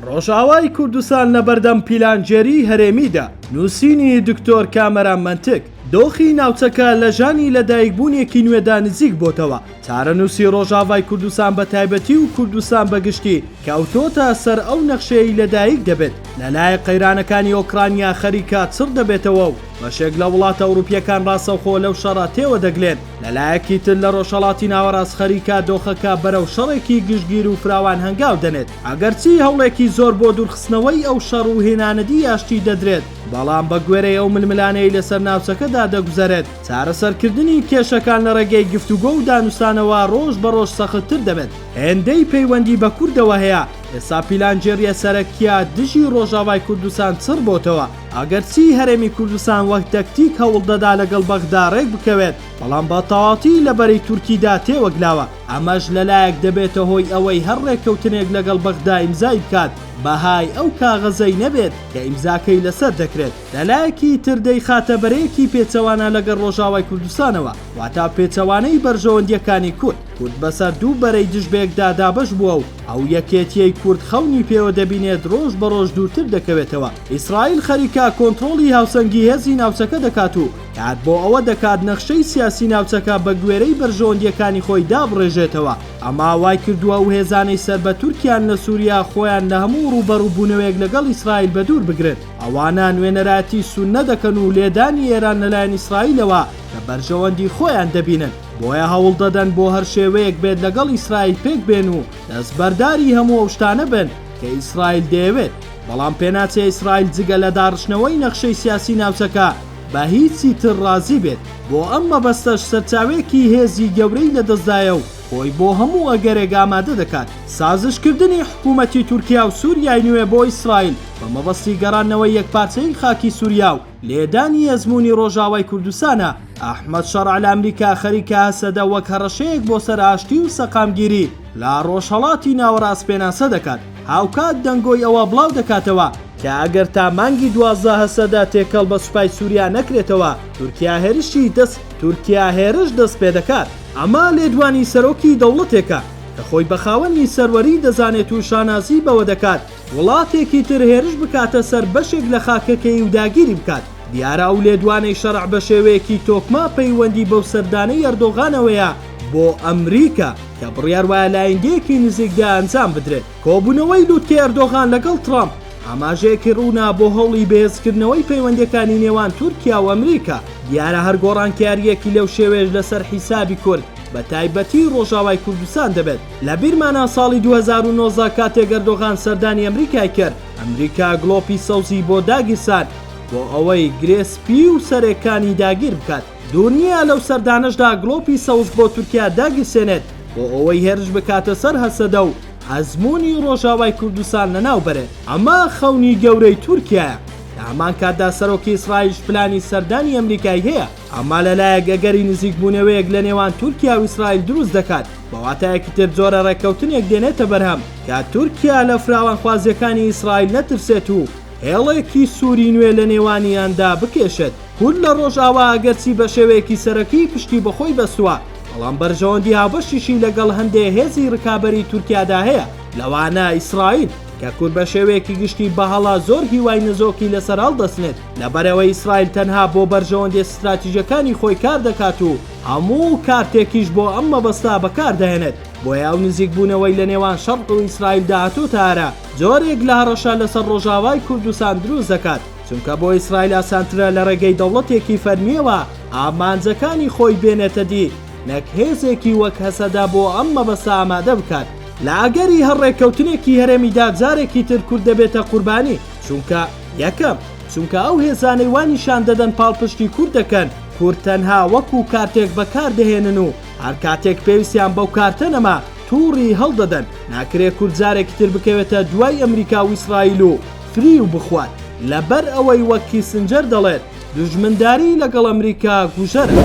ڕۆژاوای کوردستان لە بەردەم پیلانجێری هەرێمیدا نووسینی دکتۆر کامەران مەنتگ دۆخی ناوچەکە لە ژانی لەدایکبوونیەکی نوێدا نزیک بۆتەوە. چارەنووسی ڕۆژاوای کوردستان بە تایبەتی و کوردستان بەگشتی کەوتۆتە سەر ئەو نەخشەی لەدایک دەبێت لەلایەک قەیرانەکانی ئۆکرانیا خەریکە چڕ دەبێتەوە و بەشێک لە وڵاتە ئەوروپیەکان ڕاستەوخۆ لەو شەڕە تێوە دەگلێن. لەلایەکی تر لە ڕۆژهەڵاتی ناوەڕاست خەریکە دۆخەکە بەرەو شەڕێکی گشتگیر و فراوان هەنگاو دەنێت. ئەگەرچی هەوڵێکی زۆر بۆ دوورخستنەوەی ئەو شەڕ و هێنانەدی ئاشتی دەدرێت، بەڵام بە گوێرەی ئەو ململانەی لەسەر ناوچەکەدا دەگوزارێت. چارەسەرکردنی کێشەکان لە ڕێگەی گفتوگۆ و دانووسانەوە ڕۆژ بە ڕۆژ سەختتر دەبێت. هێندەی پەیوەندی بە کوردەوە هەیە. ئێستا پیلانجێریە سەرەکیە دژی ڕۆژاوای کوردستان چڕ بۆتەوە. ئەگەرچی هەرێمی کوردستان وەک تەکتیک هەوڵ دەدا لەگەڵ بەغدا ڕێک بکەوێت، بەڵام بە تەواوەتی لەبەری تورکیدا تێوەگلاوە. ئەمەش لەلایەک دەبێتە هۆی ئەوەی هەر ڕێککەوتنێک لەگەڵ بەغدا ئیمزای بکات بەهای ئەو کاغەزەی نەبێت کە ئیمزاکەی لەسەر دەکرێت. لەلایەکی تردەی خاتە بەرەیەکی پێچەوانە لەگەڵ ڕۆژاوای کوردستانەوە، واتە پێچەوانەی بەرژەوەندیەکانی کورد بەسەر دوو بەرەی دژبێکدا دابەش بووە و ئەو یەکێتیەی کورد خەونی پێوە دەبینێت ڕۆژ بە ڕۆژ دوورتر دەکەوێتەوە. ئیسرائیل خەریکە کۆنتڕۆڵی هاوسەنگی هێزی ناوچەکە دەکات و کات بۆ ئەوە دەکات نەخشەی سیاسی ناوچەکە بە گوێرەی بەرژەوەندیەکانی خۆی دابڕێژێتەوە. ئەما وای کردووە و هێزانەی سەر بە تورکیان لە سووریا خۆیان لە هەموو ڕوبەڕووبوونەوەیەک لەگەڵ ئیسرائیل بەدوور بگرێت. ئەوانە نوێنەراتی سوننە دەکەن و لێدانی ئێران لەلایەن ئیسرائیلەوە کە بەرژەوەندی خۆیان دەبینن. بۆیە هەوڵ دەدەن بۆ هەر شێوەیەک بێت لەگەڵ ئیسرائیل پێک بێن و دەستبەرداری هەموو ئەو شتانە بن کە ئیسرائیل دەیەوێت. بەڵام پێناچێت ئیسرائیل جگە لە داڕشنەوەی نەخشەی سیاسی ناوچەکە بە هیچی تر ڕازی بێت. بۆ ئەم مەبەستەش سەرچاوێکی هێزی گەورەی لەدەستدایە و خۆی بۆ هەموو ئەگەرێک ئامادە دەکات. سازشکردنی حکوومەتی تورکیا و سووریای نوێ بۆ ئیسرائیل بە مەبەستی گەڕانەوەی یەکپارچەی خاکی سووریا و لێدانی ئەزموونی ڕۆژاوای کوردستانە. ئەحمەد شەڕع لە ئەمریکا خەریکە هەسەدە وەک هەڕەشەیەک بۆ سەرئاشتی و سەقامگیری لە ڕۆژهەڵاتی ناوەڕاست پێناسە دەکات. هاوکات دەنگۆی ئەوە بڵاو دەکاتەوە کە ئەگەر تا مانگی 12 هەسەدا تێکەڵ بە سوپای سووریا نەکرێتەوە، تورکیا هێرش دەست پێ دەکات. ئەمە لێدوانی سەرۆکی دەوڵەتێکە کە خۆی بە خاوەنی سەروەری دەزانێت و شانازی بەوە دەکات وڵاتێکی تر هێرش بکاتە سەر بەشێک لە خاکەکەی و داگیری بکات. دیارە ئەو لێدوانەی شەڕع بە شێوەیەکی تۆکما پەیوەندی بەو سەردانەی ئەردۆغانەوەیە بۆ ئەمریکا کە بڕیار وایە لایەنگەیەکی نزیکدا ئەنجام بدرێت. کۆبوونەوەی لووتکەی ئەردۆغان لەگەڵ ترامپ ئاماژەیەکی ڕوونا بۆ هەوڵی بەهێزکردنەوەی پەیوەندیەکانی نێوان تورکیا و ئەمریکا. دیارە هەر گۆڕانکاریەکی لەو شێوەیەش لەسەر حیسابی کورد بە تایبەتی ڕۆژاوای کوردستان دەبێت. لە بیرمانە ساڵی 2019 کاتێک ئەردۆغان سەردانی ئەمریکای کرد، ئەمریکا گڵۆپی سەوزی بۆ داگیرسان بۆ ئەوەی گرێسپی و سەرێکانی داگیر بکات. دوورنیە لەو سەردانەشدا گڵۆپی سەوز بۆ تورکیا داگیرسێنێت بۆ ئەوەی هێرش بکاتە سەر هەسەدە و ئەزموونی ڕۆژاوای کوردستان لەناو بەرێت. ئەمە خەونی گەورەی تورکیایە. لە هەمان کاتدا سەرۆکی ئیسرائیل پلانی سەردانی ئەمریکای هەیە. ئەما لەلایەک ئەگەری نزیکبوونەوەیەک لە نێوان تورکیا و ئیسرائیل دروست دەکات. بەواتایەکی تر جۆرە ڕێککەوتنێک دێنێتە بەرهەم کە تورکیا لە فراوانخوازیەکانی ئیسرائیل نەترسێت و هێڵێکی سووری نوێ لە نێوانیاندا بکێشێت. کورد لە ڕۆژاوا ئەگەرچی بە شێوەیەکی سەرەکی پشتی بەخۆی بەستووە، بەڵام بەرژەوەندی هاوبەشیشی لەگەڵ هەندێک هێزی ڕکابەری تورکیادا هەیە، لەوانە ئیسرائیل کە کورد بە شێوەیەکی گشتی بەهەڵا زۆر هیوای نزۆکی لەسەر هەڵدەستنێت. لەبەرەوەی ئیسرائیل تەنها بۆ بەرژەوەندی استراتیژیەکانی خۆی کار دەکات و هەموو کارتێکیش بۆ ئەم مەبەستا بەکاردەهێنێت. بۆیە ئەو نزیکبوونەوەی لە نێوان شەڕق و ئیسرائیلدا هاتووتە ئارە جۆرێک لە هەڕەشە لەسەر ڕۆژاوای کوردستان دروست دەکات، چونکە بۆ ئیسرائیل ئاسانترە لە ڕێگەی دەوڵەتێکی فەرمیەوە ئامانجەکانی خۆی بێنێتە دی نەک هێزێکی وەک هەسەدا بۆ ئەم مەبەستا ئامادە بکات. لە ئەگەری هەڕێککەوتنێکی هەرێمیدا جارێکی تر کورد دەبێتە قوربانی، چونکە ئەو هێزانەی وانیشان دەدەن پاڵپشتی کورد دەکەن. کورد تەنها وەکو کارتێک بەکاردەهێنن و هەر کاتێک پێویستیان بەو کارتە نەما تووڕی هەڵدەدەن. ناکرێت کورد جارێکی تر بکەوێتە دوای ئەمریکا و ئیسرائیل و فری و بخوات. لەبەر ئەوەی وەک کیسنجەر دەڵێت دوژمنداری لەگەڵ ئەمریکا گوژەرە.